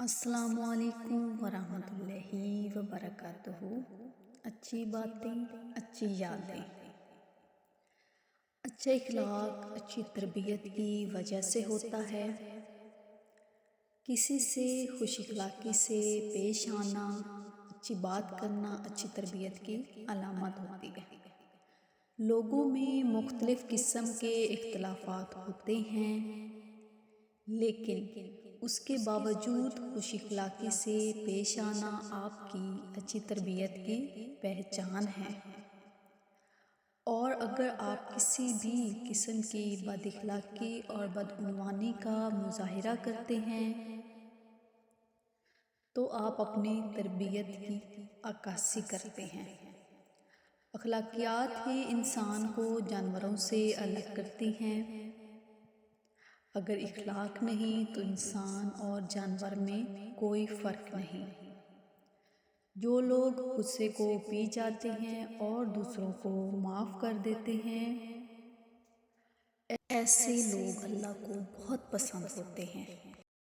السلام علیکم ورحمۃ اللہ وبرکاتہ۔ اچھی باتیں، اچھی یادیں، اچھا اخلاق اچھی تربیت کی وجہ سے ہوتا ہے۔ کسی سے خوش اخلاقی سے پیش آنا، اچھی بات کرنا اچھی تربیت کی علامت ہوتی ہے۔ لوگوں میں مختلف قسم کے اختلافات ہوتے ہیں، لیکن اس کے باوجود خوش اخلاقی سے پیش آنا آپ کی اچھی تربیت کی پہچان ہے۔ اور اگر آپ کسی بھی قسم کی بد اخلاقی اور بدعنوانی کا مظاہرہ کرتے ہیں تو آپ اپنی تربیت کی عکاسی کرتے ہیں۔ اخلاقیات ہی انسان کو جانوروں سے الگ کرتی ہیں۔ اگر اخلاق نہیں تو انسان اور جانور میں کوئی فرق نہیں۔ جو لوگ غصے کو پی جاتے ہیں اور دوسروں کو معاف کر دیتے ہیں، ایسے لوگ اللہ کو بہت پسند ہوتے ہیں۔